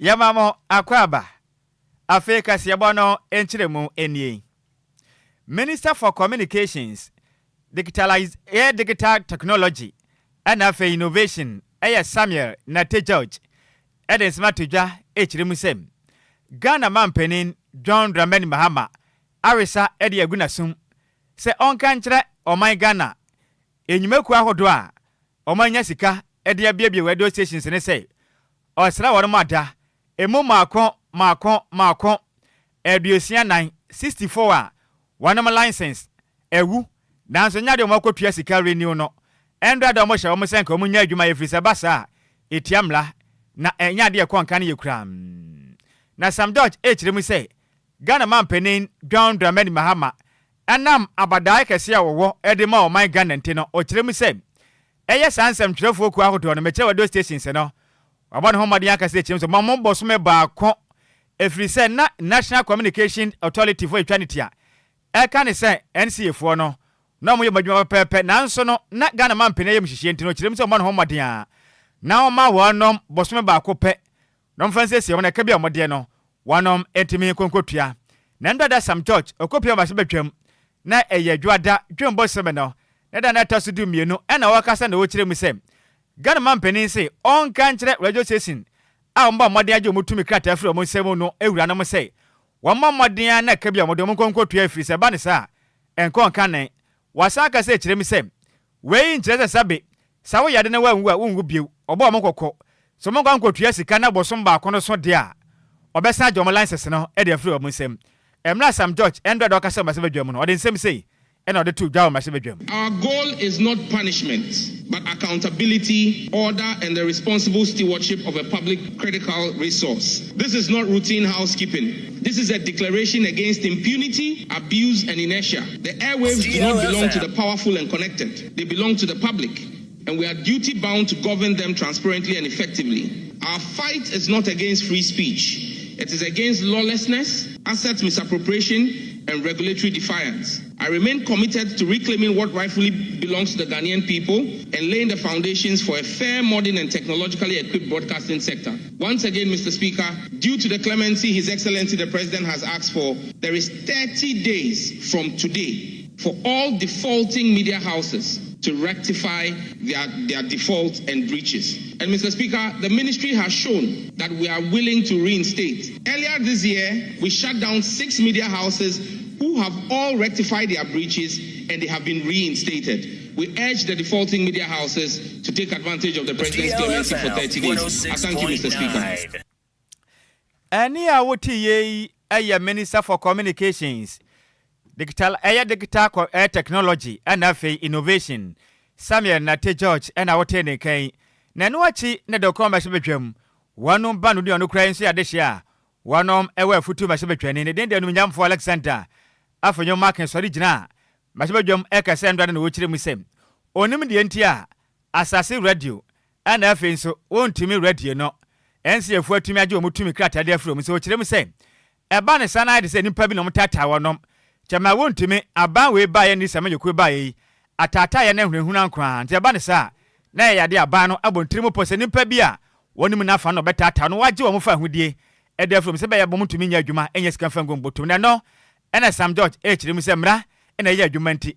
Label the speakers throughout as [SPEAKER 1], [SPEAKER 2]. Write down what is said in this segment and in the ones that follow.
[SPEAKER 1] Yamamo akwaba. Afeka siyabono enchiremu enye. Minister for Communications, digital technology, and afe innovation, Samuel Nate George, Eden Smatija, Echirimusem. Ghana Mampenin, John Dramani Mahama, Arisa Eddie Agunasum, se on kanchre o my Ghana. Enyumeku ahodwa, o my Yasika, Eddie Baby radio stations and say, or Sra Mada, Emo Marco, Edusia 964, one of my license, Ewu, Nanso Nyade Moko Piasika renew no, Endra Domosha Omosenko Munya Juma Efrisabasa, Etiamla, na Enyadi Kwankani Ukram. Na Sam Dodge H. say, Ghana man penin, John Dramani Mahama, and nam Abadai Kasia wo, Edimo, my Ghana Tino, or Chirimusem. Yes, answer Trofo Quahoto on the Meteor stations, no. About home Madiaka stations, Mamma Bosme Bar. If we say National Communication Authority for Eternity, I can say NCF no. No more Major Pepe, Nanso no, not Ghana man penayam shint no chim man home dia. Now ma one Bosme Bacope. No Francis, when I can be a Modiano, one etimi concotia. Nanda da some church, a copy of my spectrum. Na a yejuada, Jum Bossemeno, Nada Natas to do me, no, and our cousin the Witcher Musem. Ghana man penny say, on country radio station. Amba Madia Mutumi Crata from Monsemo no Euranamo say. One more Madia Nakabia Modomco to Efris Abanisa, and Concane. Wasaka say Chirimisem. Way in Jessa Sabi, Sawa Yadana won't be, or Bomoko. So Mongo to Yasicana was some bar corner so dear. Or Bessa Joma Lances no, Eddie Flu of Monsem. And not some Dutch and the Doctor Massive German, or the same say. And other two down Massive German.
[SPEAKER 2] Our goal is not punishment, but accountability, order, and the responsible stewardship of a public critical resource. This is not routine housekeeping. This is a declaration against impunity, abuse, and inertia. The airwaves do not belong to the powerful and connected. They belong to the public, and we are duty-bound to govern them transparently and effectively. Our fight is not against free speech. It is against lawlessness, asset misappropriation, and regulatory defiance. I remain committed to reclaiming what rightfully belongs to the Ghanaian people and laying the foundations for a fair, modern, and technologically equipped broadcasting sector. Once again, Mr. Speaker, due to the clemency His Excellency the President has asked for, there is 30 days from today for all defaulting media houses to rectify their defaults and breaches. And Mr. Speaker, the ministry has shown that we are willing to reinstate. Earlier this year, we shut down 6 media houses who have all rectified their breaches and they have been reinstated. We urge the defaulting media houses to take advantage of the President's clemency for 30 days. I thank you, Mr. Speaker.
[SPEAKER 1] Any awoti ye Minister for Communications, digital technology and innovation, Samuel Nate George and our tenant kay. Nanuachi Nedo Mashabetrum, one banu on the crane say adeshia, one ewe futu Mashabetran in the Dendam for Alexander. After your markets original, Mashabajum Eka Sandra and Wichimisem. Onim the NTR, Assassin Radio, and Afin so won't to me radio no. NCF to me Mutumi Crata there from so Chimisem. A banner sana is any pebble on Tata or no. Chama won't to me a ban way by any Samuel Kubai. A Tata and Hunan Kran, Jabanesa. Nay, I dear Bano, Abon Trimo Posen in Pebia. One enough no better town. What you want with ye? A there from Sabaya Bomutumia Juma, and yes, confirm Botuna. And as some Dutch H. Rimusemra, and a year Jumenti.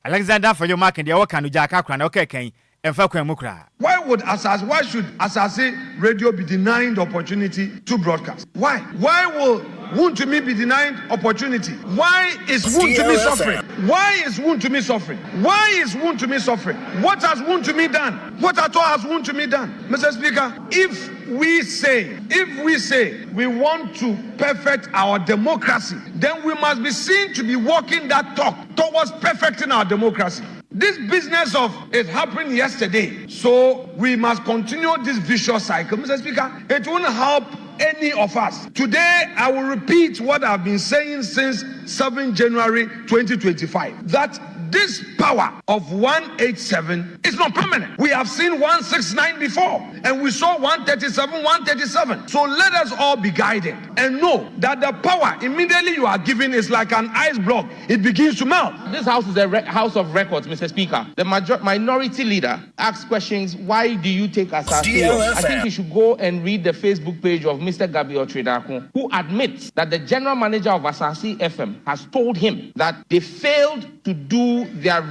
[SPEAKER 1] Alexander for your mark and the Okan Jakakran, okay, and Falcon Mukra.
[SPEAKER 3] Why should Assassin Radio be denied the opportunity to broadcast? Why? Why will Wontumi be denied opportunity? Why is Wontumi suffering? Why is Wontumi suffering? Why is Wontumi suffering? What has Wontumi done? What at all has Wontumi done? Mr. Speaker, if we say we want to perfect our democracy, then we must be seen to be walking that talk towards perfecting our democracy. This business of it happened yesterday, so we must continue this vicious cycle. Mr. Speaker, it won't help any of us. Today, I will repeat what I've been saying since 7 January 2025, that this power of 187 is not permanent. We have seen 169 before, and we saw 137. So let us all be guided and know that the power immediately you are given is like an ice block. It begins to melt.
[SPEAKER 2] This house is a house of records, Mr. Speaker. The minority leader asks questions, why do you take us as I think you should go and read the Facebook page of Mr. Gabriel Tredakun, who admits that the general manager of Asasi FM has told him that they failed to do their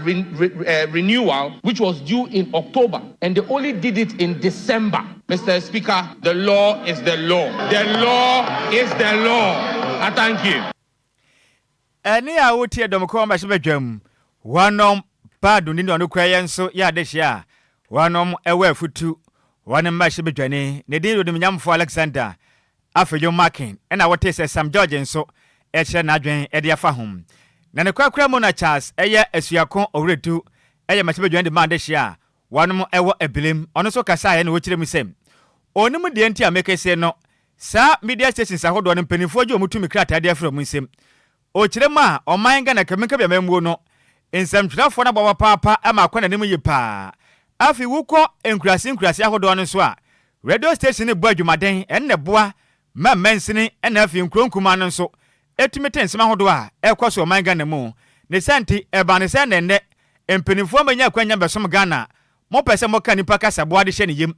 [SPEAKER 2] renewal, which was due in October, and they only did it in December. Mr. Speaker, the law is the law. The law is the law. I thank you.
[SPEAKER 1] Any out here, Domoko Mashibajum, one bad on the Ukraine, so Yadeshia, one away for two, one Mashibajani, the deal with the Yam for Alexander, after your marking, and our taste some Georgian so, Esha Nadrin, Edia Fahum. Nana Quacramona Charles, Aya Esiacon or Retu, Aya Mashibajani Mandeshia, one more ever a bilim, on also Kasai and which them same. Only the entire make say no, Sir, media stations are hold on penny for you to me crack idea from him. O Chilema, or mine gonna come up a memono. In some trap for about papa, and my corner name you pa. Afi wuko, Enquires hold on and swa. Radio station a boy you madame, and the boy, my mentioning, and nothing crunkuman and so. Etimetten Smahodoa, El Cosso, my gun mo. Nesanti, Ebanesan and net, and penny for me, Yaquanya, some Ghana. More person more can you pack us a body shenny him.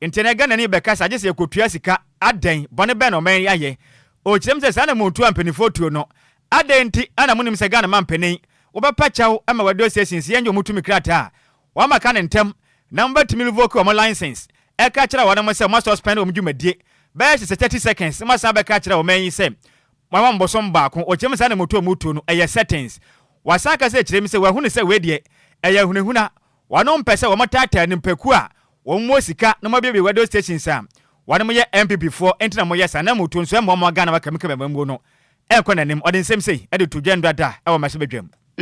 [SPEAKER 1] In Tenagan and Becas, I just say Kutriasica, Aden, Bonneban or Mary Aye. O James animal 2 and penny for two no. Adenti anamunim sagana mampeni obapachawo ama wado sessions yenjo mutumi krata wa maka ntem number to milvoke o license e ka kira wana mo se mo suspend o mdwumadie be se 30 seconds mo sa be ka kira o man se mama mbosom baako o chem sa na moto mutu no eye settings wasaka se kire mi se wahunu se we de eye hunehuna wano mpese wo motata ni mpaku a wo mo sika no mabebe wado stations a wana mo ye MPP4 entina mo ye sa na mutu nso mo Ghana bakamika bembo no. It's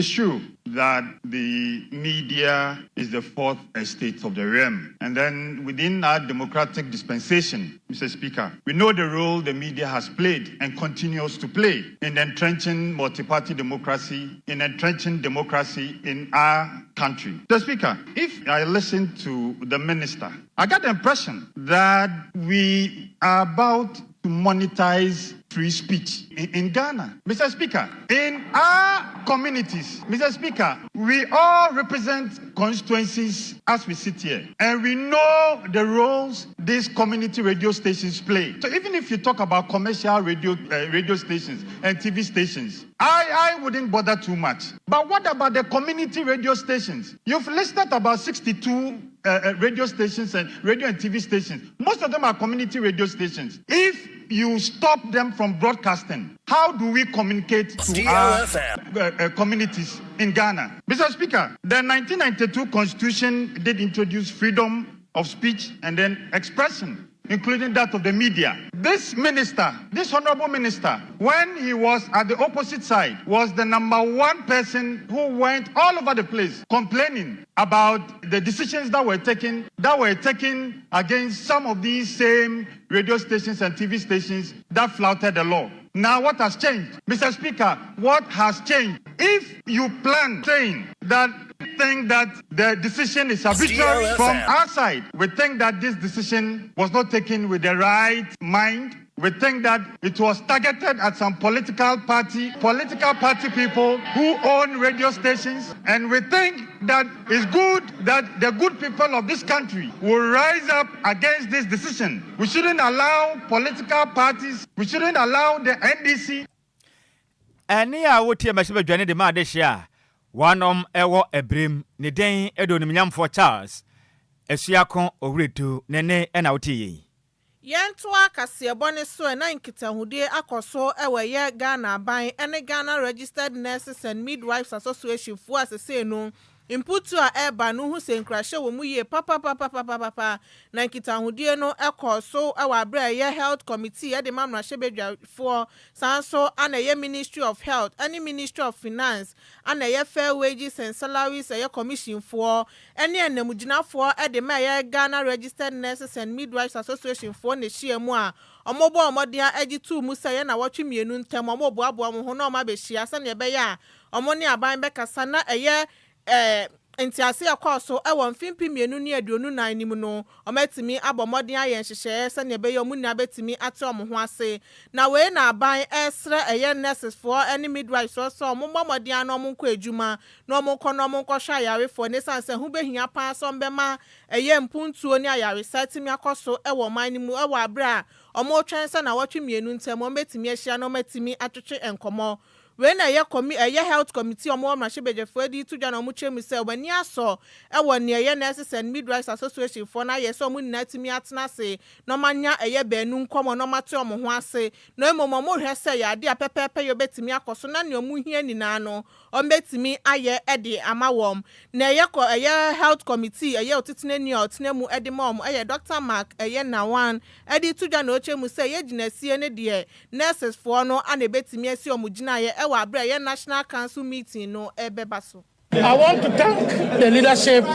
[SPEAKER 4] true that the media is the fourth estate of the realm. And then within our democratic dispensation, Mr. Speaker, we know the role the media has played and continues to play in entrenching multi-party democracy, in entrenching democracy in our country. Mr. Speaker, if I listen to the minister, I got the impression that we are about to monetize free speech in Ghana. Mr. Speaker, in our communities, Mr. Speaker, we all represent constituencies as we sit here. And we know the roles these community radio stations play. So even if you talk about commercial radio stations and TV stations, I wouldn't bother too much. But what about the community radio stations? You've listed about 62 radio stations and radio and TV stations. Most of them are community radio stations. If you stop them from broadcasting, how do we communicate to our communities in Ghana? Mr. Speaker, the 1992 Constitution did introduce freedom of speech and then expression, including that of the media. This minister, this honorable minister, when he was at the opposite side, was the number one person who went all over the place complaining about the decisions that were taken against some of these same radio stations and TV stations that flouted the law. Now what has changed? Mr. Speaker, what has changed? If you plan saying that think that the decision is arbitrary from our side, we think that this decision was not taken with the right mind. We think that it was targeted at some political party people who own radio stations. And we think that it's good that the good people of this country will rise up against this decision. We shouldn't allow political parties, we shouldn't allow the NDC.
[SPEAKER 1] And here I would hear my journey the Madeshia. One ewo ebrim, ni den edo ni mnyam for Charles. Esiakon oretu nene enauti.
[SPEAKER 5] Yentwa kasiebone so na nkitahudie akoso ewe ye Ghana ban ene Ghana Registered Nurses and Midwives Association fu asese no inputu a eba no hu se nkrahye wo mu ye papa na nkitahudie no ekoso ewa abra ye health committee e de mamrahye bedwafo sanso ana ye Ministry of Health any Ministry of Finance ana ye Fair Wages and Salaries ye commission for ene enamuginafo e de ma ye Ghana Registered Nurses and Midwives Association for ne hie mu a omobo omodia egitu mu se ye na wotwe mienu ntem omobo abo mo ho na omabehia se ne be ya omoni aban bekasa na eye Entiase akoso ewo mfimpi mienu ne aduonu nan nim no ometimi abomodin aye nhyehyeye se ne beyo mu na betimi ate omo ho ase na we na aban esre eye nurses for any midwives so omommodin an omonko ejuma na omonko no omonko hwa yare for ne sanse hu behia pa so mbema eye mpuntuo ne ayare setimi akoso ewo man mu ewo abra omo twen se na wotwe mienu ntem ometimi ahia na ometimi atwetwe enkomo when a health committee or more machine for the two John Muche Missel when ya saw a 1 year nurses and midwives association for na yes, so mun natimi atna say no mania a year benun come no matter on say no more has say ya dear pepe your bet me a cosona your mu here ni nano or bet me a year eddy amawom na yako a year health committee a year titine or tinemu eddy mom a Dr. Mark a year na one eddy two John Oche Muse yedina see dear nurses for no and a bet me as your mujina National Council meeting no ebebaso.
[SPEAKER 6] I want to thank the leadership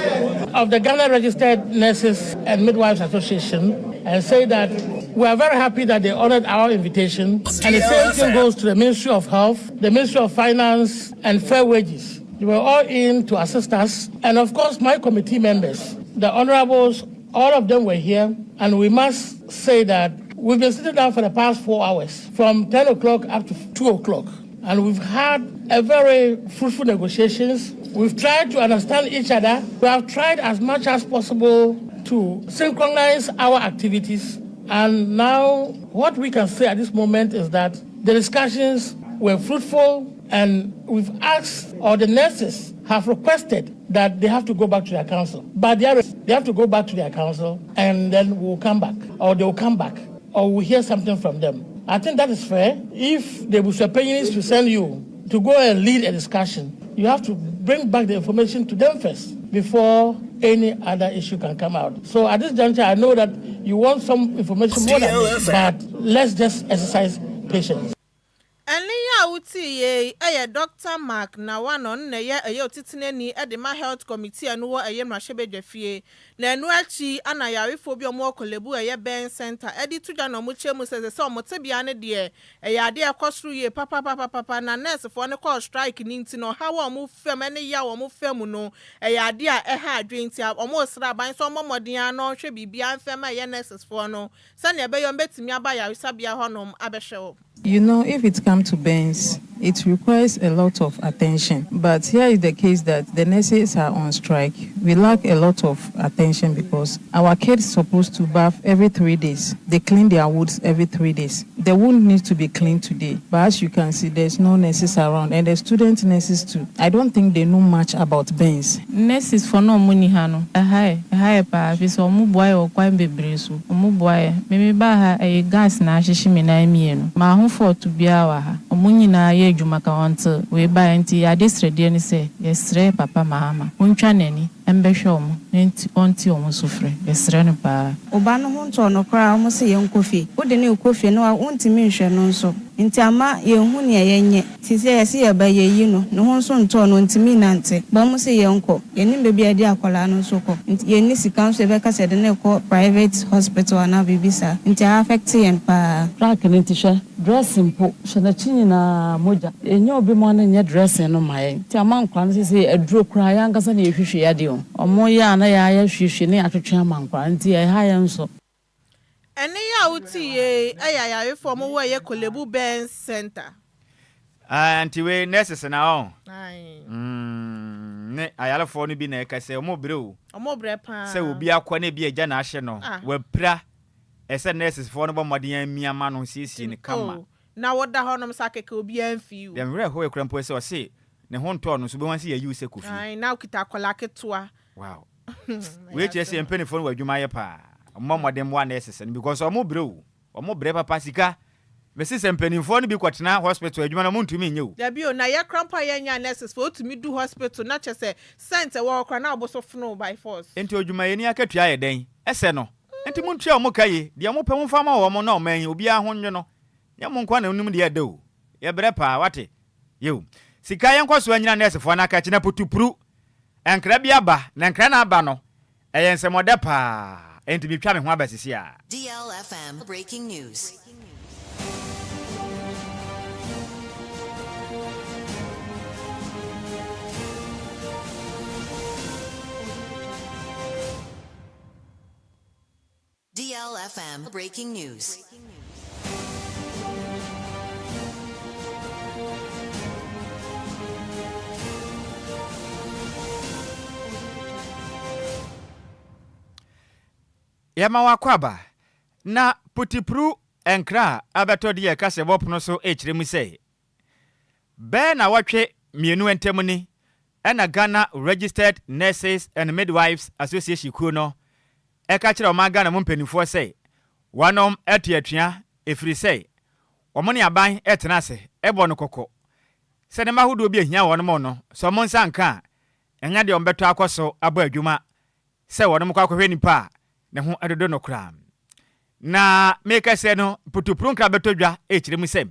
[SPEAKER 6] of the Ghana Registered Nurses and Midwives Association and say that we are very happy that they honored our invitation. And the same thing goes to the Ministry of Health, the Ministry of Finance, and Fair Wages. They were all in to assist us. And of course, my committee members, the honorables, all of them were here. And we must say that we've been sitting down for the past 4 hours, from 10 o'clock up to 2 o'clock. And we've had a very fruitful negotiations. We've tried to understand each other. We have tried as much as possible to synchronize our activities. And now what we can say at this moment is that the discussions were fruitful, and we've asked, or the nurses have requested that they have to go back to their council. But they have to go back to their council, and then we'll come back, or they'll come back, or we'll hear something from them. I think that is fair. If the Busapayans to send you to go and lead a discussion, you have to bring back the information to them first before any other issue can come out. So at this juncture, I know that you want some information more than this, but let's just exercise patience.
[SPEAKER 5] Uti Dr. Mark na one on na otitineni edema health committee anu wo mrashebe dwafie na enu achi anayarefo bi omo kolebu ben center edi tuja no muche mu se omotebia ne de ade akosru ye papa na nurse fo ne call strike ni nti no ha wo mu fem ne ya wo mu fem no ade a ha adwenti omo sra ban so omomodin ano hwe bibia mfem nurses fo no se ne be yo betimi aba yaresa bia honom abehwe.
[SPEAKER 7] You know, if it comes to burns, it requires a lot of attention. But here is the case that the nurses are on strike. We lack a lot of attention because our kids are supposed to bath every 3 days. They clean their wounds every 3 days. The wound needs to be cleaned today. But as you can see, there's no nurses around. And the student nurses too. I don't think they know much about burns.
[SPEAKER 8] Nurses for no money, Hano. Hi, pa. If it's a boy or quite bebrisu. Boy, maybe by a gas na shishimina mieno. Ma for to be our Omuni na ye jumaka until we buy anti adistre dear say, yes, papa, mama, unchaneni, and beshom, anti almost suffer, yes, pa.
[SPEAKER 9] Obano hunto no cry almost a young coffee. What the new coffee no, I want to mention also. Inti ama ye huni yenye tise yesi ya baye yino no honso nto no ntimi nante ba mo se yenko yeni bebi ade akola no soko yeni sikanso ebeka se de ne ko private hospital na bibisa inti affect yen pa
[SPEAKER 10] track ni tisha dressing po shana chinyi na moja enye obi mo na nye dressing no maye inti ama nkwa no se eduro kra ya nkasa na yehwehwe ya de o omo ya na ya hwehwe ne atwetwe ama nkwa inti ya ha ya nso.
[SPEAKER 5] Eni uti ye form wo kolebu ben center.
[SPEAKER 1] Anti we nurses na on.
[SPEAKER 5] Ai.
[SPEAKER 1] Ne ayalefo no bi na ekase omo bre o.
[SPEAKER 5] Omo bre pa.
[SPEAKER 1] Se obi akwa na bi agya na ahye no. We pra ese nurses for no bo modern miama no sisi ni kama.
[SPEAKER 5] Na woda honom sakeke obi amfi o.
[SPEAKER 1] Dem re ho e krampo se o se ne ho nto no so be wan se ya use kofi.
[SPEAKER 5] Ai na ukita akola ketua.
[SPEAKER 1] Wow. We chese empeni fo no wadwuma ye pa. Mama dem one necessary because omo bre papa sika mesi sempenimfo no bi kwatena hospital adwuma na muntumi nye o
[SPEAKER 5] da bi o na ye crampa ye nya nurses for otumi du hospital na chese center wo kra na obosofo by force
[SPEAKER 1] enti adwuma ye ni akatua ye den ese no enti muntua o mokaye de mo pem fama wo mo na o man obi a ho nwe no ye mo nkwa na onum de ade o ye bre pa wate ye sika ye nkwaso anyina nurse fo na aka china potupuru enkra bia ba na enkra na aba no eyensemode pa enti bi twa me ho abasisi a
[SPEAKER 11] DLFM breaking news. DLFM breaking news.
[SPEAKER 1] Yama wakwaba na putipru enkra abeto de kase bopono so echiremu sei be na watwe mienu entemuni ena Ghana Registered Nurses and Midwives Association kuo no eka kire o ma Ghana mo mpanifo sei wanom atuatua efiri sei omone aban etena se ebo no kokko se ne mahodo obi ahia wonom no so mo nsanka enya de ombeto akoso aba adwuma se wonom kwa kwahwe nipa ne ho adodo no kra na meka se no putupru nkra betodwa echiremu sem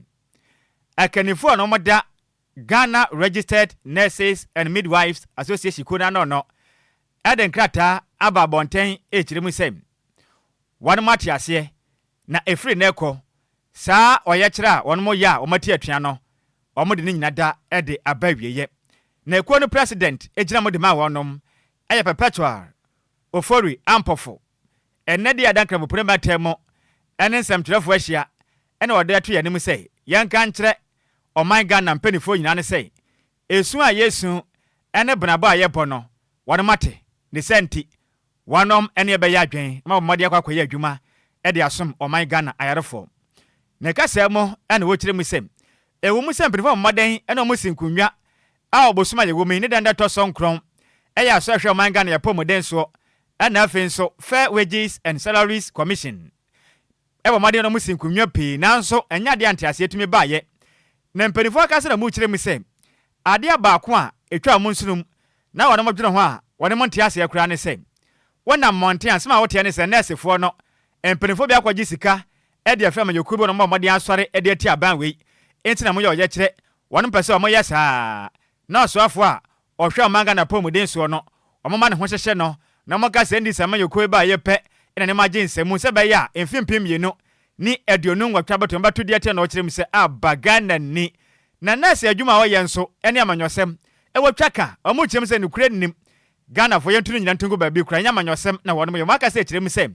[SPEAKER 1] akanifo no moda Ghana Registered Nurses and Midwives Association kuna no eden krata aba bonten echiremu sem wan mate ase na efri neko saa oye kira won mo ya o mate atua no o mo de ni nyinada ede abawieye na ekuo no president ejina mo de ma wonom eye perpetual ofori ampofo enne de adankra mo prema temo ene nsɛmtwerɛfo ahia ene ɔde ato yɛ nim sɛ yɛnka nkyerɛ ɔman Ghana mpanifo nyina ne sɛ esu a yesu ene benaba a yɛbɔ no wɔn mate ne sɛnti wɔnom ene ɛbɛyɛ adwen ma wɔmɔde akɔkɔyɛ adwuma ɛde asom ɔman Ghana ayarefo ne kasa mo ene wɔkyerɛ mu sɛ ewu mu sɛ mpanifo mmɔden ene ɔmo sinkunwa a ɔbosoma yɛ wɔ mu ne danda tɔ so nkron ɛyɛ aso ahwɛ ɔman Ghana yɛpɔ moden so ena afen so Fair Wages and Salaries Commission ebo made no musinkunwa pii nanso enya de antiase etumi baaye na mpanifo akase na mu kyerɛ mu sɛ ade abaako a etwa mu nsunum na wɔn mo dwene ho a wɔn mo ntiase akura ne sɛ wɔnam monten asema a wɔte ne sɛ nursefo no mpanifo bi akɔgye sika ɛde afam yokubo no mo de asɔre ɛde ati aban wei enti na mo yɛ ɔyɛ kyerɛ wɔn mpɛsɛ wɔn yɛ saa na ɔsoafo a ɔhwɛ ɔmanga na pomuden so no ɔmo ma ne ho hyehyɛ no na mo ka sɛ ndi sama yokubo ba yɛ pɛ ina ne magye nsɛmu sɛ bɛyɛ a mfimpim yenu ni aduonu nwatwa bato mbato de ate na ɔkyerɛ mu sɛ abagana ni na nurse adwuma a wɔyɛ nso ɛne amanyɔsɛm ɛwɔ twaka ɔmo kyerɛ mu sɛ ne kura nim Ghana fo yɛntunu nyina ntungu baabi kura nya amanyɔsɛm na wɔn mo yɛ maka sɛ kyerɛ mu sɛ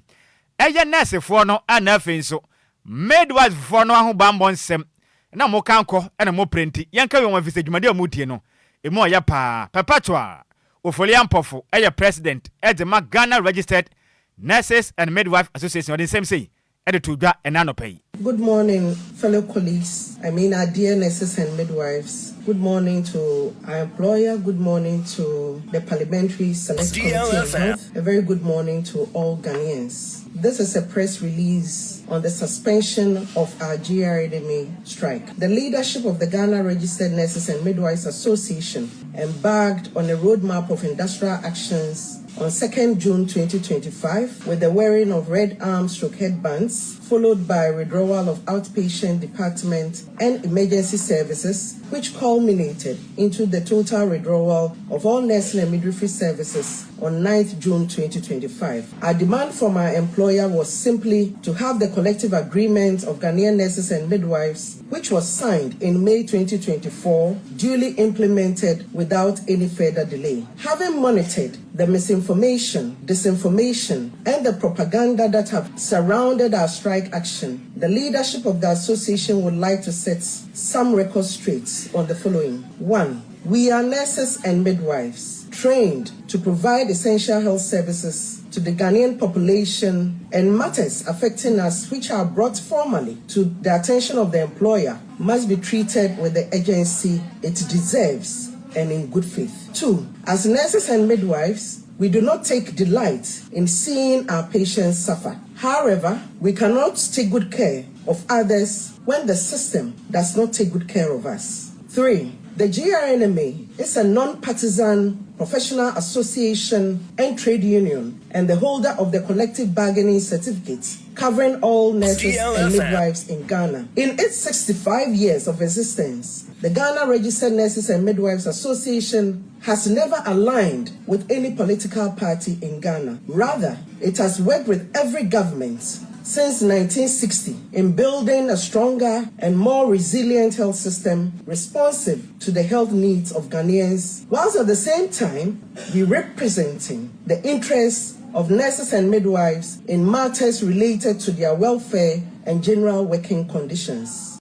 [SPEAKER 1] ɛyɛ nurse fo no ana afei nso midwife fo no aho bambɔ nsɛm na mo kankɔ ɛna mo prenti yɛnka wɔ wɔn afisɛ dwumade a mo tie no emu ɔyɛ paa perpetual ofoli ampofo ɛyɛ president ɛde ma Ghana Registered Nurses and Midwives Association ɔde nsɛm sei
[SPEAKER 12] Good morning, fellow colleagues. Our dear nurses and midwives. Good morning to our employer. Good morning to the Parliamentary Select Committee on Health. A very good morning to all Ghanaians. This is a press release on the suspension of our GRNMA strike. The leadership of the Ghana Registered Nurses and Midwives Association embarked on a roadmap of industrial actions on 2nd June 2025 with the wearing of red arm/headbands, followed by withdrawal of outpatient department and emergency services, which culminated into the total withdrawal of all nursing and midwifery services on 9th June 2025. Our demand from our employer was simply to have the collective agreement of Ghanaian nurses and midwives, which was signed in May 2024, duly implemented without any further delay. Having monitored the misinformation, disinformation, and the propaganda that have surrounded our strike action, the leadership of the association would like to set some records straight on the following. 1. We are nurses and midwives trained to provide essential health services to the Ghanaian population, and matters affecting us which are brought formally to the attention of the employer must be treated with the urgency it deserves and in good faith. 2. As nurses and midwives, we do not take delight in seeing our patients suffer. However, we cannot take good care of others when the system does not take good care of us. 3. The GRNMA is a non-partisan professional association and trade union and the holder of the collective bargaining certificate covering all nurses and midwives in Ghana. In its 65 years of existence, the Ghana Registered Nurses and Midwives Association has never aligned with any political party in Ghana. Rather, it has worked with every government since 1960 in building a stronger and more resilient health system responsive to the health needs of Ghanaians, whilst at the same time we representing the interests of nurses and midwives in matters related to their welfare and general working conditions.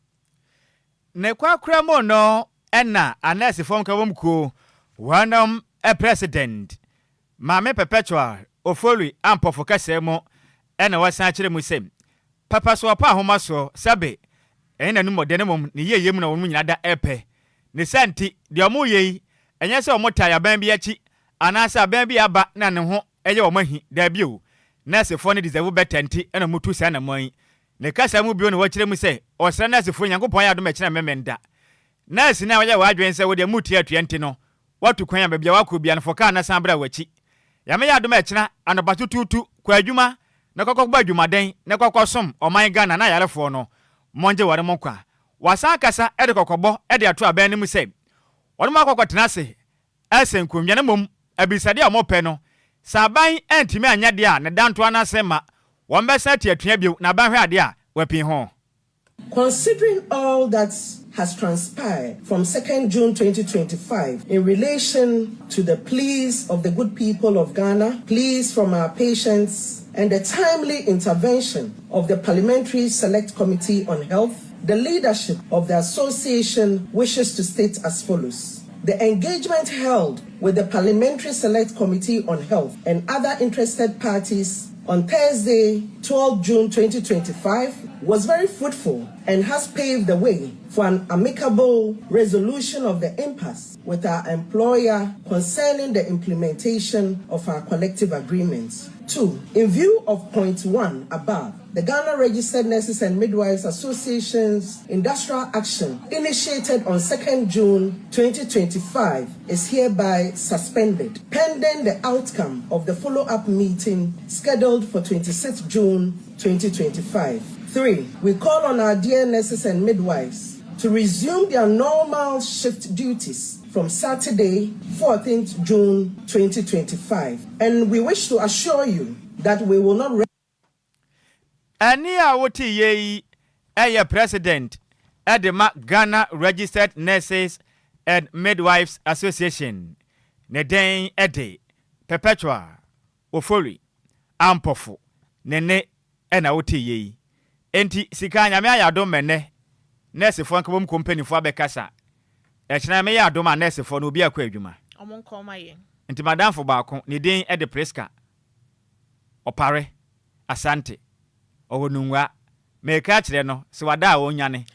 [SPEAKER 1] Nekwa no enna anesi fom kabom ko wanam a president Mame Perpetual Ofori ampofo kasemo enna wasan kire musem papa so pa homa so sabe enna nu modene mom ne yeyem na wonu nyina da epe ne santi de omo yei enye se omo taya ban bi achi anasa ban bi aba na ne ho eye omo hi da bi o nurse fo ne deserve betenti enna mutu sa na man ne kasa mu bio ne wakire mu se osra nurse fo nyankopon ya do me kina memenda nurse na waya wadwen se wo de mutu atuente no watu kwan ya bia wakobia ne foka na san bra wachi ya me ya do me kina anobatututu kwa adwuma na kokogba adwumaden na kokosom oman Ghana na yarefo no monje ware monkwa wasa kasa ede kokogbo ede ato aban ni mu se wonu makokotena se esen konwia ne mom abisade a mope no saban entimi anyade a ne danto anasema wombesa tiatua bio na ban hwe ade a wapin ho.
[SPEAKER 12] Considering all that has transpired from 2nd June 2025 in relation to the pleas of the good people of Ghana, pleas from our patients, and the timely intervention of the Parliamentary Select Committee on Health, the leadership of the association wishes to state as follows. The engagement held with the Parliamentary Select Committee on Health and other interested parties on Thursday, 12 June 2025, was very fruitful and has paved the way for an amicable resolution of the impasse with our employer concerning the implementation of our collective agreements. 2. In view of point 1 above, the Ghana Registered Nurses and Midwives Association's industrial action initiated on 2nd June 2025 is hereby suspended, pending the outcome of the follow-up meeting scheduled for 26th June 2025. 3. We call on our dear nurses and midwives to resume their normal shift duties from Saturday, 14th June 2025. And we wish to assure you that we will not...
[SPEAKER 1] Ani a woti ye eye president Edema Ghana Registered Nurses and Midwives Association ne den ede Perpetual Ofori ampofo nene ena woti ye enti sika nyame ayado mene nurse fo nkabom company fo abekasa echina me yado ma nurse fo no obi akwa adwuma
[SPEAKER 5] omonko maye
[SPEAKER 1] enti madam fo baako ne den ede Preska opare asante owonunwa meka kire no se wada wonyane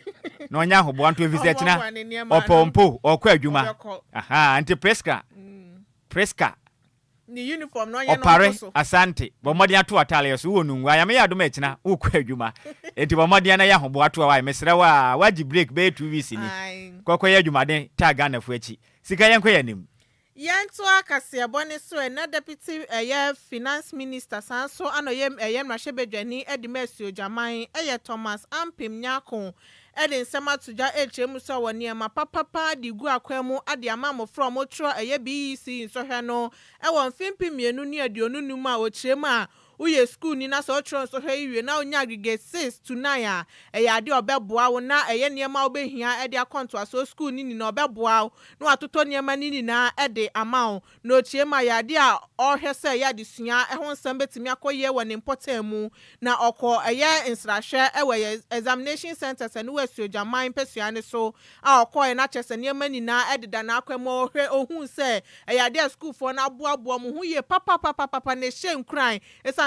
[SPEAKER 1] na onya hobo anto visit na opompo okwa adwuma aha anti Preska
[SPEAKER 5] ni uniform no nya no
[SPEAKER 1] opare asante bomodi ato atale so wonunwa ya me yado ma kina ukwa adwuma enti bomodi na ya hobo ato wa mesere wa waji break be 2 weeks ni kokwa adwuma den taga na fu achi sika yenkwa yanim
[SPEAKER 5] Yanto akase bone so na deputy finance minister sanso anoye mrahebedwani Edimesi Ojaman Thomas Ampim Nyako ede nsema tuja echemu so woni ma papa di gu akwemu ade amamo from otro BEC nsohwe no won fimpi mienu ni aduonu num a ochiremu a uye school ni na so otro so hwe iwe na onya aggregate 6 to 9 a ade obeboa wo na niema obehia ede akonto aso school ni na obeboa no atoto niema ni na ede amao na ochiremu ya ade a ohwe se ya desua ho nsam betimi akoye won important mu na okọ nsrahwe examination centers and West Ojaman pesuane so a okọ na chese niema ni na ede da na akwemo ohwe ohun se ya ade school for na aboabo mu hu ye papa na shame cry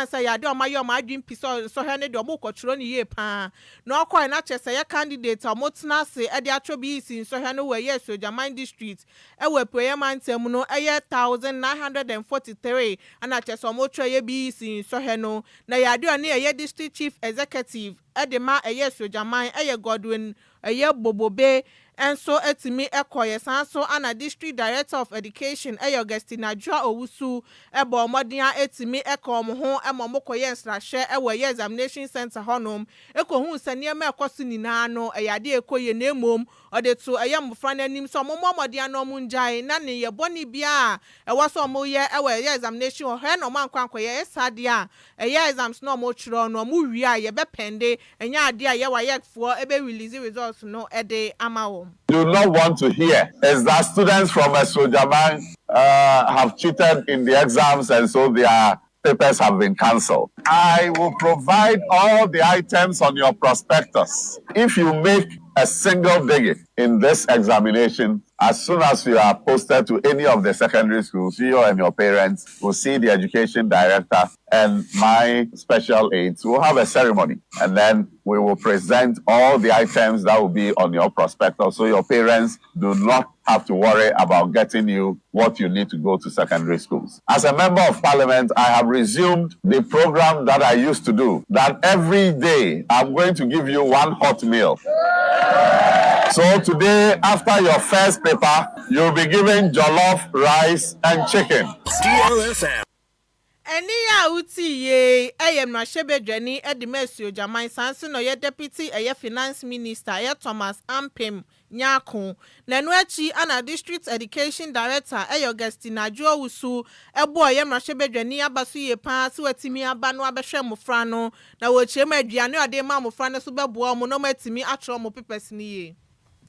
[SPEAKER 5] say ya de o mayo ma adwin piso so he ne de o mokotro ni ye pa na okoi na chese ya candidate o motna se e de atro bi si so he no we yes Ojaman district e we prayer mantem no e 1943 ana chese o motro ye bi si so he no na ya de o ne ye district chief executive e de ma e yes Ojaman e Godwin e Bobobe enso etimi ekoye sanso ana district director of education Augustine Adwoa Owusu ebo modia etimi ekom ho emomokoye nsrahwe ewe examination center honom ekohu saniema ekoso nina no eyade ekoye na emom odeto eyamfra nanim so momodia no munjai na ne yeboni bia ewaso moye ewe examination ho no mankwankoye esade a exams no mo chiro no mo wi a ye bepende enya ade a ye wayefo ebe release results no ede amawo.
[SPEAKER 13] Do not want to hear is that students from Ojaman have cheated in the exams and so they are papers have been cancelled. I will provide all the items on your prospectus. If you make a single digit in this examination, as soon as you are posted to any of the secondary schools, you and your parents will see the education director and my special aides. We'll have a ceremony, and then we will present all the items that will be on your prospectus, so your parents do not have to worry about getting you what you need to go to secondary schools. As a member of parliament, I have resumed the program that I used to do, that every day I'm going to give you one hot meal. So today, after your first paper, you'll be given jollof, rice, and chicken.
[SPEAKER 14] DLFM.
[SPEAKER 5] Eni ya uti ye ayem na shebedwani Edimesio Jaman Sanso no ye deputy finance minister ye Thomas Ampem Nyako nanu achi ana district education director Augustina Adwoa ebo ye na shebedwani abaso ye pa se watimi aba no abehwe mofra no na wo chiem aduane ode ma mofra no so bebo mo no matimi atro mo papers ni ye.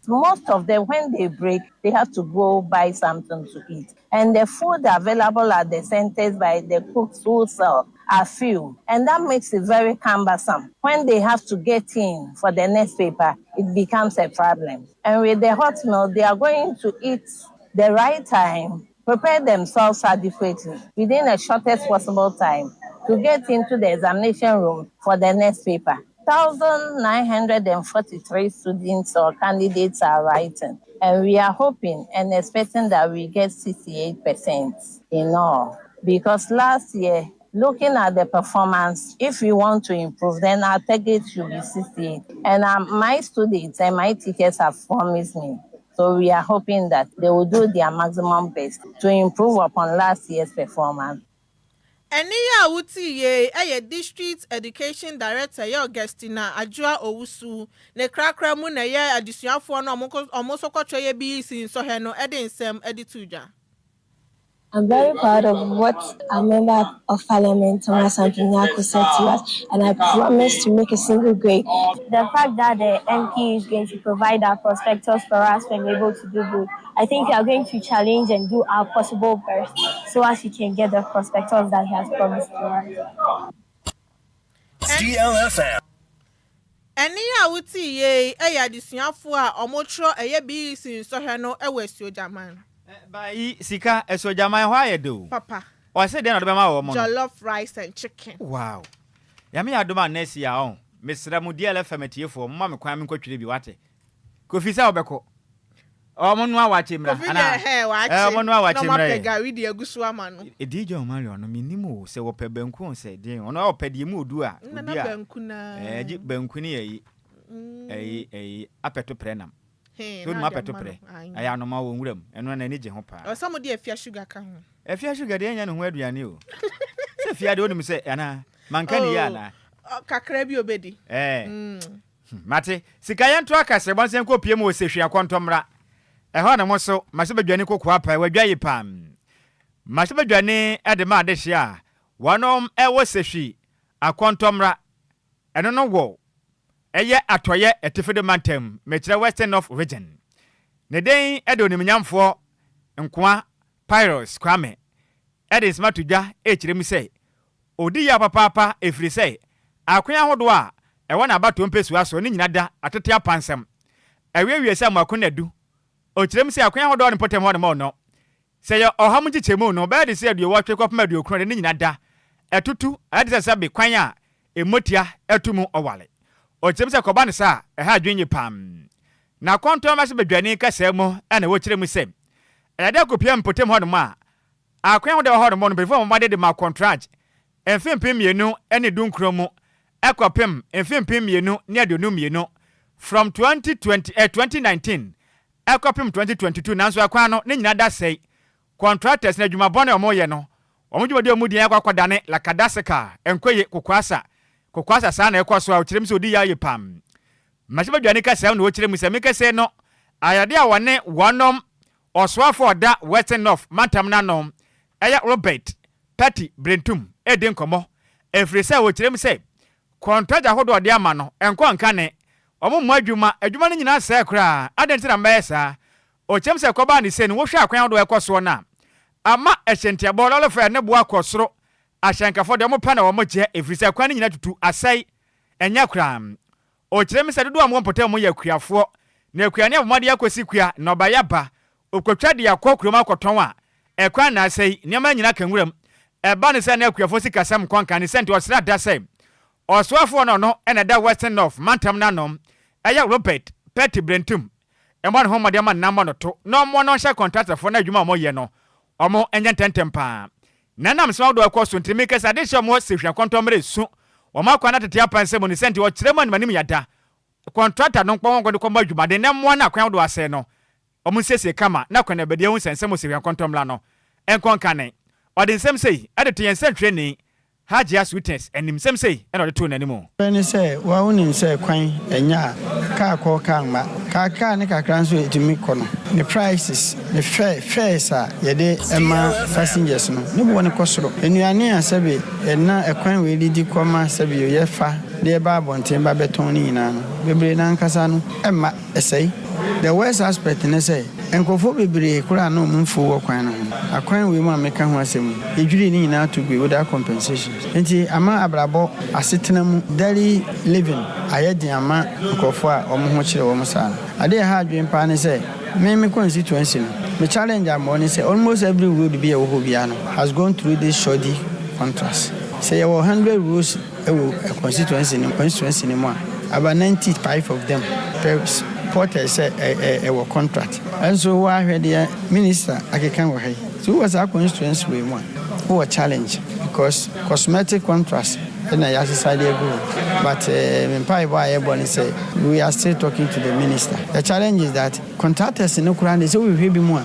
[SPEAKER 15] Most of them, when they break, they have to go buy something to eat. And the food available at the centers by the cooks who sell are few. And that makes it very cumbersome. When they have to get in for the next paper, it becomes a problem. And with the hot meal, they are going to eat the right time, prepare themselves adequately within the shortest possible time to get into the examination room for the next paper. 1,943 students or candidates are writing, and we are hoping and expecting that we get 68% in all. Because last year, looking at the performance, if we want to improve, then our target should be 68. And my students and my teachers have promised me. So we are hoping that they will do their maximum best to improve upon last year's performance.
[SPEAKER 5] Eni ya uti ye district education director ye Augustina Adwoa Agyei ne krakra mu na ye adisuafo no omoso kwatwa ye bi sin so he no nsem edituja.
[SPEAKER 16] I'm very proud of what a member of parliament, Thomas Ampem said to us, and I promise to make a single grade.
[SPEAKER 17] The fact that the NP is going to provide our prospectus for us when we're able to do good, I think we are going to challenge and do our possible best so as we can get the prospectus that he has promised to us.
[SPEAKER 14] DLFM.
[SPEAKER 5] Eni ya uti ye adisuafo a omotro bi sin so he no Westio Jaman.
[SPEAKER 1] By Sika Esojaman why do?
[SPEAKER 5] Papa.
[SPEAKER 1] Or said then
[SPEAKER 5] jollof rice and chicken.
[SPEAKER 1] Wow. Yami adoma nesi ya on. Mr. DLFM for mama kwame kwatwire bi wate. Kofi sa obeko. Omo no awache mra ana. Omo no awache mra.
[SPEAKER 5] No mapega wi de agusu ama no.
[SPEAKER 1] DJ Omari ono minimu se wo pe banku se den. Ono opede mu odu a.
[SPEAKER 5] Na banku na.
[SPEAKER 1] Ji banku ni eyi apeto prenam. So ma peto pre. Aya no ma wo nwuram. Eno na ni je ho pa.
[SPEAKER 5] O some de afia sugar ka ho.
[SPEAKER 1] Afia sugar de anya no ho aduane o. Se fia de onum se ana. Manka ni ya na.
[SPEAKER 5] Kakra bi obedi.
[SPEAKER 1] Mate, sika yento akase bonsen ko pie mo sehwia kwantomra. Eho na mo so masebadwane kokwa pa wadwaye pam. Masebadwane edema de hia. Wonom ewo sehwi akwantomra. Eno no wo. Eye atoye etifede mantem mekire Western North region. Ne den edo nimnyamfo nkoa Pyros Kwame. Edis matudwa ekirem sei. Odi ya papa efiri sei. Akoya hodo a ewo na abato mpesu aso ni nyina da atete apansem. Ewie se amakonadu. Okirem sei akoya hodo ne potem ho ne mo no. Se ye oham gichemu no be de se aduo watwe kopma aduo kro ne nyina da. Etutu adise sabe kwan a emotia etumu owale. Ochemse kobane sa eha adwenye pam na konto ma se bedwane kasa mu ana wo kirem sem ede kopia mpotem ho no ma akwan ho de ho no before mo de ma contract enfempem mienu ene dunkro mu ekopem enfempem mienu ne adonu mienu from 2019 ekopem 2022 nanso akwan no ne nyina da sei contractors na adwuma bone omo ye no omo dwuma de omudi akwadane la kadaseka enkoye kokwasa sana ekoso a okirem se odi ya ye pam masebadwane kasa na okirem se mekase no ayade a wone wonom oswafo oda Western North mantam nanom eya Robert Patty Brentum eden komo efiri se okirem se contract ahodo ode ama no enko ankane omo adwuma no nyina se kra adentina mbesa okirem se koba ni se no wo hwe akwan ahodo ekoso na ama ehyentiabo lolofa ne bo akosoro ahyankafo de omo pa na omo je efrisa kwa nyina tutu asai enya kram o kyerem se dodo amwo potem ya kuafo na akuane abomade akosi kua na obaya ba okotwa de akokrom akoton a ekwa na asai nyama nyina kanwuram eba ne se na akuafo sikasam kwanka ne sente osra da sai oswafo no ena da western north mantam nanom eya Robert Petty Brentum emma no homade ma namba no to no mo no hye contractor for na adwuma mo ye no omo enya tentempa nanam so do akoso ntimi kesa de hye mo sehwa kontomre su omo akwana tete apanse mo ne sente o kyerem manim yada contractor no kpon ko de ko adwuma de na mo na akwan do ase no omo sese kama na kwana bede hu sense mo sehwa kontomla no enkon kane ode nsem sei ade to yense training Hajia sweetness and him say and the two anymore.
[SPEAKER 18] When you say, well, only say, quine, and ya, car call karma, car transfer to me corner. The prices, the fair, sir, ye Emma passengers, no one cost. And you are near Sabi, and now a quine will lead you come, Sabi, ye fa, dear Barbon, Timber Betoni, Bibri Nankasano, Emma, essay. The worst aspect in say, and Kofobi, Kurano, Mumfu, or Quine. A quine we want make one sim. It really need now to be without compensation. And Ama Abrabo, a sitting daily living. I had the Ama, Kofa, or Mochi or Mosan. I dare hard dream pan say, Mammy constituency. The challenge I'm on is almost every would be a Hobiano has gone through this shoddy contrast. Say over 100 rules a constituency anymore. About 95 of them. Perhaps Porter said a contract. And so I heard the minister, I can't wait. So was our constituency we want. Who a challenge because cosmetic contrast and I decided go. But in Pai say we are still talking to the minister. The challenge is that contractors in Ukraine say we will be more.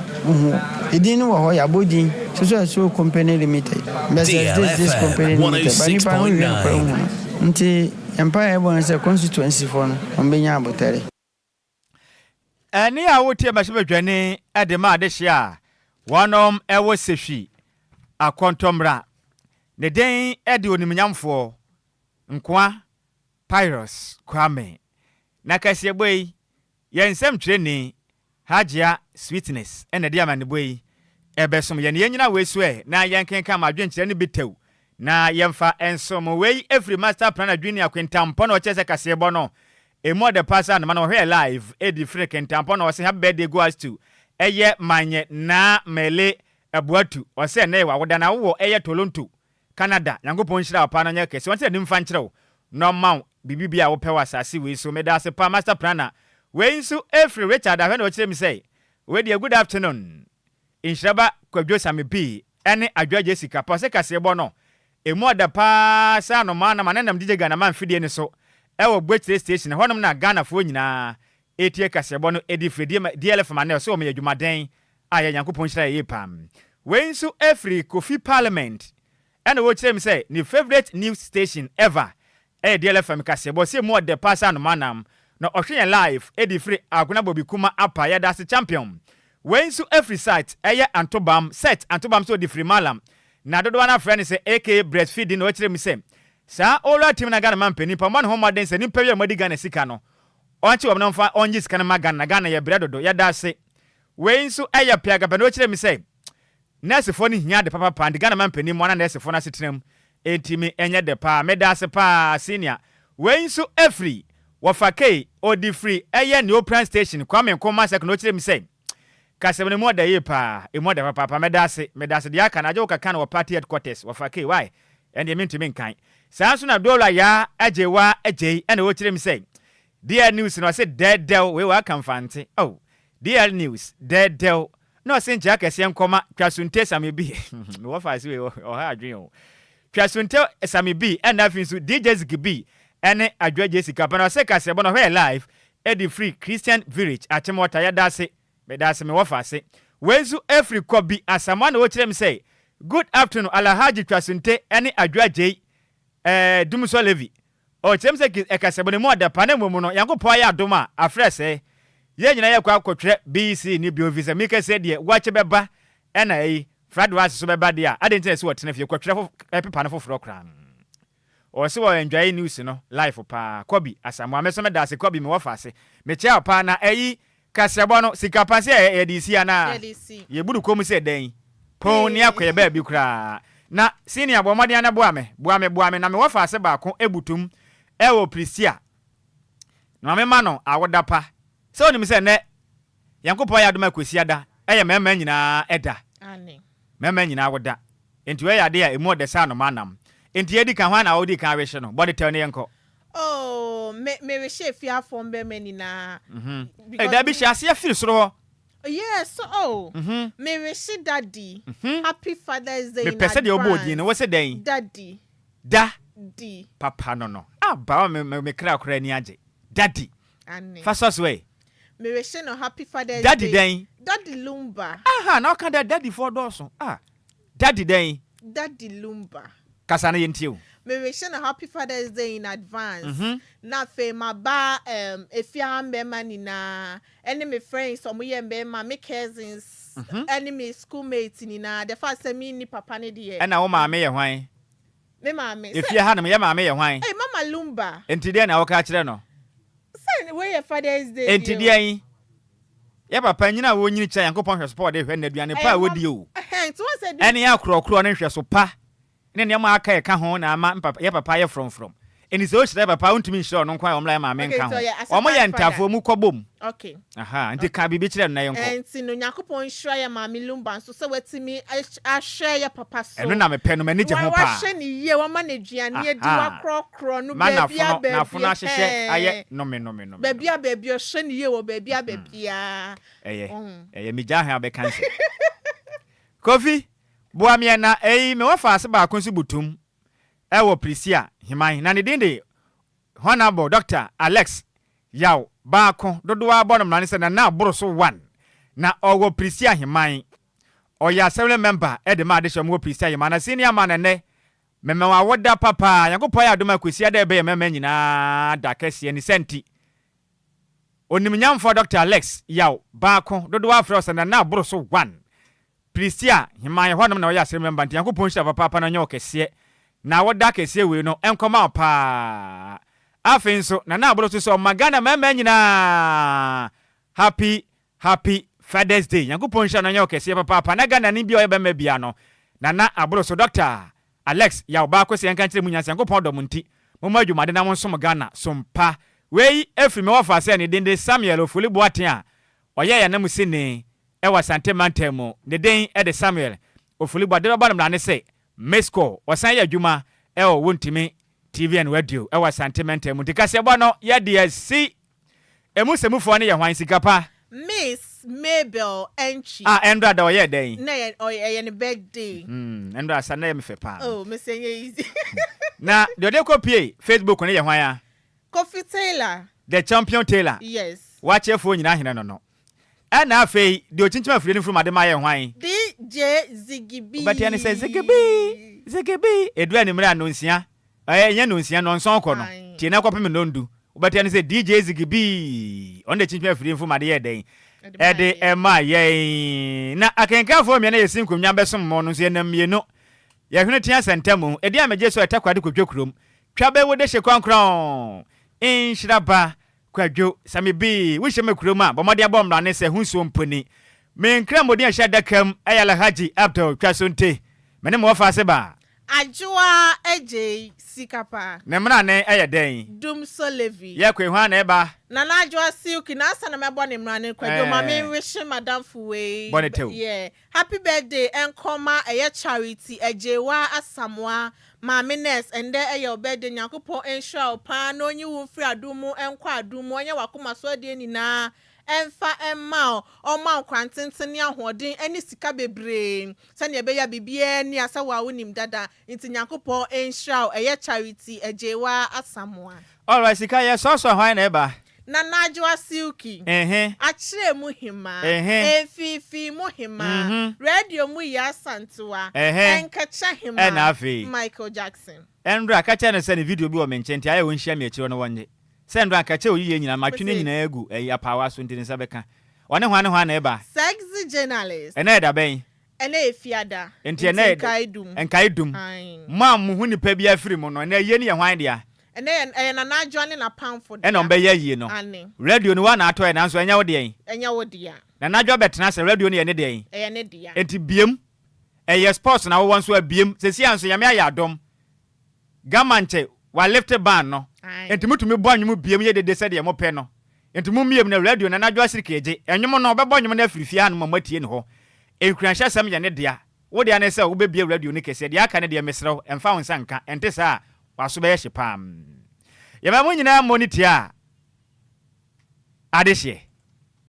[SPEAKER 18] He didn't know what you're building. So company limited. This company limited. But until Empire is a constituency for Ombenya Boteri.
[SPEAKER 1] Ani a wotie mashibadwane adema adehia wonom ewo sehwi akontomra ne den ede onimnyamfo nkwa Pyrus Kwame na kase boy yensem training Hajia sweetness ene de amane boy ebesom ye ne yenyina wesu na yenkenka madwenkyere ne bitew na yemfa ensom we every master plan adwini akwentampo na ochese kase bo no emo de pasa na man here live edi freaking tampo na wose happy birthday goes to eye manye na mele abuatu wose na ewa woda na wo eye Toronto Canada yankopon hira apa na nya kese wose nim fan kyerɛw no ma bibibia wo pɛ wasase we so meda se pa master planner we nso every Richard ahwe na wo kyerɛ mi say we dey good afternoon Nhyiraba Kwadwo Sammy B ene Adwoa Agyei Sikapa se kase bo no emo da pa sa no ma na manam DJ Ghana man fidie ne so ewo Bwetire station honom na Ghana fo nyina etie kasebo no edi fredi DLFM na so o me adwumaden aya yankopon hira ye pam we nso every Kofi Parliament and wo kyerem say ni favorite news station ever DLFM kasebo se mo de pass no manam na ohwe live edi free aguna bobi kuma apa ya das champion we nso every site antobam set antobam so di free malam na dodo na friend say AK breastfeeding wo kyerem say sa ola team na Ghana man pani pa man homa den se ni pewe madi Ghana sika no onchi wom no mfa onji sika na magana Ghana ya bredodo ya da se we nso piaga pa no kyerem say nurse fo ni hia de papa pa de Ghana man pani mo na nurse fo na setenam etimi enye de pa meda se pa senior we nso every wafake odi free ne open station kwame nkoma sek no kyerem say kasebne mo da ye pa e mo da papa meda se de aka na je wo kaka na party headquarters wafake why and you mean to mean kind Sansu na dola ya Adwoa Agyei and wo kyerem say DL news no say dead del we wa kan fante oh DL news dead del no say nja kese nkoma twasunte Sammy B me wo fa we o ha adwen o twasunte Sammy B and afinsu DJ Zigby ene Adwoa Agyei Sikapa no say kase bo no here live edi free Christian Village achemota ya dase me dase me wo fa se wenzu every kobi asama na wo kyerem say good afternoon Alhaji twasunte ene Adwoa Agyei Dumso Levi o chemse ekasebone mo da pane mo no yankopɔ ya adoma afrese ye nyina ye kwa akotwe BC ni bio visa mika se de wache beba ena yi Adwoa so beba de a adentene se wotene fie kwatwe pepa no foforo kran o se wo enjoy news no life pa kobi asamo ameso me da se kobi me wofase me chia pa na eyi kasebo no Sikapa se ye DC ana ye budu komu se den pon ni akoye ba bi kra na senior bomadi ana boa me na me wafa ase ba ko ebutum e wo Prisia na me ma no awoda pa se onim se ne Yankopon ya adoma kwesi ada eye mema nyina eda
[SPEAKER 5] ane
[SPEAKER 1] mema nyina awoda enti we ya de a emu de sa no manam enti edi kan hwa na odi kan ahwe no body tell ne yenko
[SPEAKER 5] oh me we she fia form be mani na
[SPEAKER 1] da bi she ase afiri soro
[SPEAKER 5] yes me we she daddy happy Father's Day
[SPEAKER 1] me pese de obodi no we se den
[SPEAKER 5] daddy
[SPEAKER 1] di papa no ba me kra ni age daddy
[SPEAKER 5] ane
[SPEAKER 1] first way
[SPEAKER 5] me we she no happy Father's
[SPEAKER 1] daddy
[SPEAKER 5] Day daddy Lumba
[SPEAKER 1] na kan daddy for doso daddy den
[SPEAKER 5] daddy Lumba
[SPEAKER 1] kasa na yentio
[SPEAKER 5] me wish a happy Father's Day in advance. Na fe ma ba efia mbema ni na enemy friends some ye mbema me cousins enemy schoolmates ni na the first me ni papa ne de
[SPEAKER 1] e na wo ma me ye hwan
[SPEAKER 5] me ma me
[SPEAKER 1] efia ha na ye ma me ye hwan
[SPEAKER 5] eh mama Lumba
[SPEAKER 1] enti de na wo ka kire no
[SPEAKER 5] say we ye Father's Day
[SPEAKER 1] enti de an ye papa nyina wo nyini cha Yankopon hwe support de hwe na aduane pa wo di o
[SPEAKER 5] enti wo say
[SPEAKER 1] ene ya krokro ne hwe so pa ne ma aka ka ho na ama ya papa ye from eni so chire papa untimi nshire no kwa omla ma me nka ho omo ye ntafo mu kobom
[SPEAKER 5] okay
[SPEAKER 1] nti ka bibi chire na yenko
[SPEAKER 5] enti no Yakopon hwira ya ma me Lumba so se watimi a share ya papa so
[SPEAKER 1] eno na me pe no mani je ho pa
[SPEAKER 5] wa hwe ni ye wa ma na duane edi wa krokro no bebia
[SPEAKER 1] na funa hwehwe aye no me
[SPEAKER 5] bebia o hwe ni ye wo bebia
[SPEAKER 1] eye mi ja ha be kanse Kofi Boamia na me wafa ase ba konsu butum e wo Prisia himan na ne dinde Honorable Dr. Alex Yaw ba ko dodo wa bonom na ne se na aboroso 1 na owo Prisia himan oya assembly member e de ma de hwemo Prisia himan na senior man ne meme wa woda papa Yankopon ya adoma kwesi ada be meme nyina da kase ni senti onimnyamfo Dr. Alex Yaw ba ko dodo wa afro se na aboroso 1 Prisia himan honom na oya assembly member nti Yankopon hwa papa na nyo kese na woda kese we no enkoma pa afenso na aboroso so magana meme nyina happy Father's Day Yankopon hwa na nyo kese papa na Ghana ni bia oyeba mabia no na aboroso Dr. Alex ya ba ko se enkan kire munyanse Yankopon do munti mo adwumade na mo som Ghana sompa wei efri me wafa se ne dende Samuel ofuli boaten a oye ya na musine e wasante mantemu ne den e de Samuel ofuli boade ba na ne se Mesco wasan ya adwuma e o wontimi TV and radio e wasante mantemu dikase bo no ya DSC emusemufo ne ye hwan sikapa
[SPEAKER 5] Miss Mabel Enchi
[SPEAKER 1] Endra da oye den
[SPEAKER 5] na ye ne birthday
[SPEAKER 1] Endra sana ye mfepa
[SPEAKER 5] me say easy
[SPEAKER 1] na de kopie Facebook ne ye hwan ya
[SPEAKER 5] Kofi Taylor
[SPEAKER 1] the champion Taylor
[SPEAKER 5] yes
[SPEAKER 1] wache fo nyina hene no na afei de ochinchima firi ne furu made ma ye hwan
[SPEAKER 5] DJ Zigibi
[SPEAKER 1] but ya ne say Zigibi edu animra no nsia nya no nsia no nson ko no tie na kopem no ndu but ya ne say DJ Zigibi on de chinchima firi furu made ye den ede ema ye na akenkafo me na yesin konwa besom mo no nsia na mienu ye hwene tia sentamu edi ameje so etakwade kodwekrom twabe wo de hyekrankron Nhyiraba Kwadwo Sammy bi wo hyeme kurom a bomode abomra ne se hunsuo mponi me nkra modi ahya dakam ayala haji Abdul Twasonte mene mo fa se ba
[SPEAKER 5] Adwoa Agyei Sikapa
[SPEAKER 1] ne mra ne aye den
[SPEAKER 5] Dum Solevi
[SPEAKER 1] ye kwehwa na eba
[SPEAKER 5] na Adwoa Silky na asa na mebo ne mra ne Kwadwo ma me wish madam fuwe yeah happy birthday enkoma eye charity ejewa asamwa Mama Ness and there your bed in Yankopon ensure pa no nyi wo free adumu enkwa adumu onye wakoma so de ni na emfa emma o ma kwantenten ahoden ani sika bebre se ne be ya bibie ni asawa wonim dada nti Yankopon ensure eye charity ejewa asamwa
[SPEAKER 1] all right sika ye so hwan na eba
[SPEAKER 5] na Adwoa Silky achire mu hima efifi mu hima radio mu ya santua enkacha hima Michael Jackson
[SPEAKER 1] Endra kacha na se ne video bi o menchenti aye won hia me akiro no wonye se Endra kacha oyiye nyina matwene nyina egu apawa so ntini sabeka one hwan na eba
[SPEAKER 5] sexy journalist
[SPEAKER 1] ena eda ben
[SPEAKER 5] ena efiada
[SPEAKER 1] enti ena enkaidum mam hu nipa bi afiri mu no na ye ne ye hwan dia
[SPEAKER 5] ene na Adwoa ne na pamfo
[SPEAKER 1] ene ombe ye yie no radio ni wa na ato na so enya wo de
[SPEAKER 5] enya wo de
[SPEAKER 1] na Adwoa betena se radio ni ye ne de
[SPEAKER 5] enya ne de
[SPEAKER 1] enti biem yes sports na wo won so abiem sesi anso yame ayadom gamanche wa lift ban no entimutumi bo anwum biem ye dede se de mo pe no entumu miem na radio na Adwoa Sikapa enwum no obebo anwum na afirifia no matie ne ho Enquires sam ye ne dia wo dia ne se wo be bie radio ne kese dia aka ne dia mesrew emfa won sanka ente sa waso be ye hyepam yaba mo nyina monitor adehye